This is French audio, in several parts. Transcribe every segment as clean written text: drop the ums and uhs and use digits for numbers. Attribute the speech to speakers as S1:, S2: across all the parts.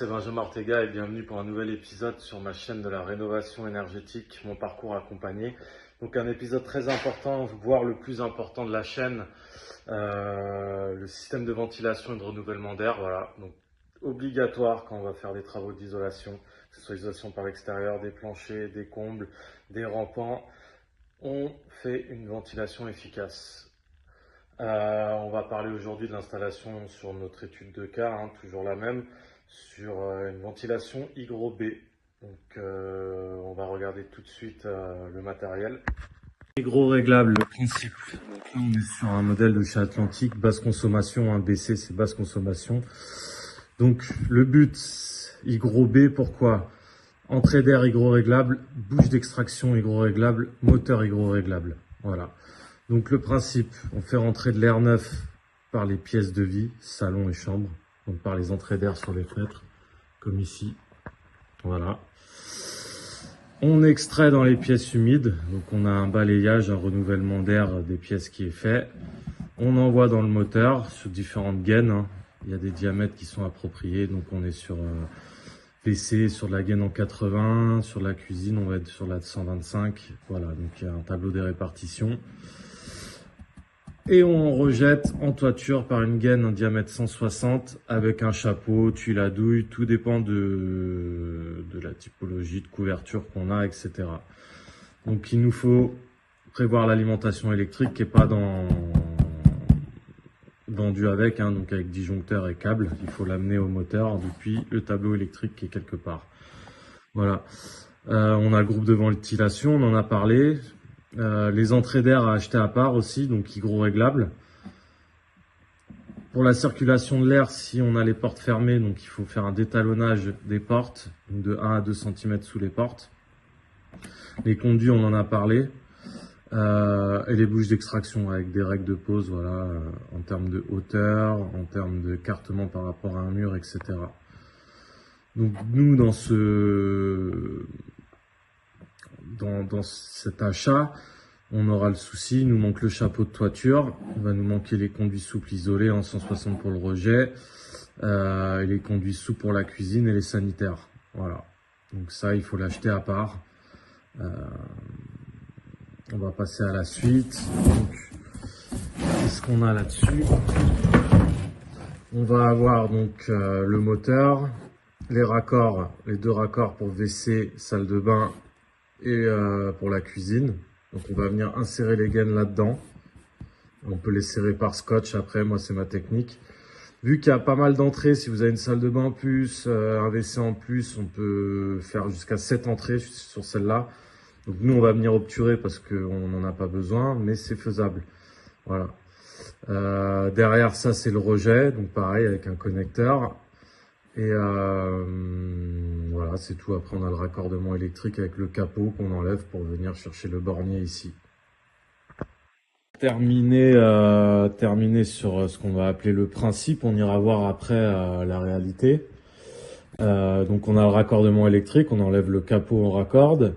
S1: C'est Benjamin Ortega et bienvenue pour un nouvel épisode sur ma chaîne de la rénovation énergétique, mon parcours accompagné. Donc un épisode très important, voire le plus important de la chaîne, le système de ventilation et de renouvellement d'air. Voilà, donc obligatoire quand on va faire des travaux d'isolation, que ce soit isolation par l'extérieur, des planchers, des combles, des rampants. On fait une ventilation efficace. On va parler aujourd'hui de l'installation sur notre étude de cas, toujours la même, sur une ventilation Hygro B. Donc on va regarder tout de suite le matériel. Hygro réglable, le principe. Donc là on est sur un modèle de chez Atlantique, basse consommation, BC c'est basse consommation. Donc le but, Hygro B, pourquoi? Entrée d'air Hygro réglable, bouche d'extraction Hygro réglable, moteur Hygro réglable. Voilà. Donc le principe, on fait rentrer de l'air neuf par les pièces de vie, salon et chambre, donc par les entrées d'air sur les fenêtres, comme ici. Voilà. On extrait dans les pièces humides, donc on a un balayage, un renouvellement d'air des pièces qui est fait. On envoie dans le moteur sur différentes gaines. Il y a des diamètres qui sont appropriés, donc on est sur PC, sur de la gaine en 80, sur la cuisine on va être sur la 125. Voilà, donc il y a un tableau des répartitions. Et on rejette en toiture par une gaine en diamètre 160 avec un chapeau, tuile à douille, tout dépend de la typologie de couverture qu'on a, etc. Donc il nous faut prévoir l'alimentation électrique qui n'est pas vendue avec, donc avec disjoncteur et câble. Il faut l'amener au moteur depuis le tableau électrique qui est quelque part. Voilà. On a le groupe de ventilation, on en a parlé. Les entrées d'air à acheter à part aussi, donc Hygro réglable. Pour la circulation de l'air, si on a les portes fermées, donc il faut faire un détalonnage des portes, donc de 1 à 2 cm sous les portes. Les conduits, on en a parlé. Et les bouches d'extraction avec des règles de pose, voilà, en termes de hauteur, en termes de cartement par rapport à un mur, etc. Donc nous, dans cet achat, on aura le souci, il nous manque le chapeau de toiture, il va nous manquer les conduits souples isolés en 160 pour le rejet, et les conduits souples pour la cuisine et les sanitaires. Voilà, donc ça il faut l'acheter à part. On va passer à la suite. Qu'est-ce qu'on a là-dessus? On va avoir donc le moteur, les raccords, les deux raccords pour WC, salle de bain et pour la cuisine. Donc on va venir insérer les gaines là-dedans. On peut les serrer par scotch après, moi c'est ma technique. Vu qu'il y a pas mal d'entrées, si vous avez une salle de bain en plus, un WC en plus, on peut faire jusqu'à 7 entrées sur celle-là. Donc nous on va venir obturer parce qu'on n'en a pas besoin, mais c'est faisable. Voilà. Derrière ça c'est le rejet, donc pareil avec un connecteur. Et voilà, c'est tout. Après on a le raccordement électrique avec le capot qu'on enlève pour venir chercher le bornier ici. Terminé sur ce qu'on va appeler le principe, on ira voir après la réalité. Donc on a le raccordement électrique, on enlève le capot, on raccorde.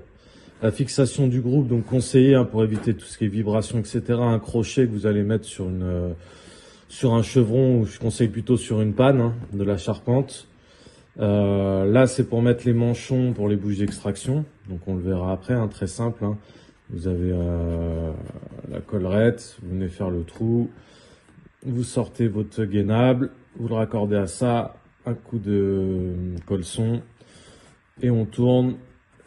S1: La fixation du groupe, donc conseillé pour éviter tout ce qui est vibration, etc. Un crochet que vous allez mettre sur un chevron, ou je conseille plutôt sur une panne de la charpente. Là c'est pour mettre les manchons pour les bouches d'extraction, donc on le verra après, très simple. Vous avez la collerette, vous venez faire le trou, vous sortez votre gainable, vous le raccordez à ça, un coup de colson et on tourne.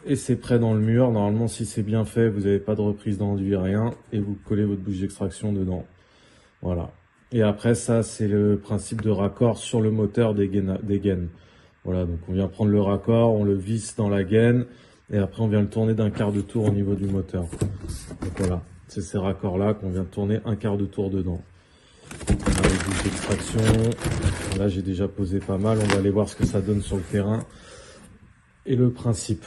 S1: Et c'est prêt dans le mur. Normalement, si c'est bien fait, vous n'avez pas de reprise d'enduit, rien. Et vous collez votre bouche d'extraction dedans. Voilà. Et après, ça, c'est le principe de raccord sur le moteur des gaines. Voilà, donc on vient prendre le raccord, on le visse dans la gaine. Et après, on vient le tourner d'un quart de tour au niveau du moteur. Donc voilà, c'est ces raccords-là qu'on vient tourner un quart de tour dedans. On a les bouches d'extraction. Là, j'ai déjà posé pas mal. On va aller voir ce que ça donne sur le terrain. Et le principe.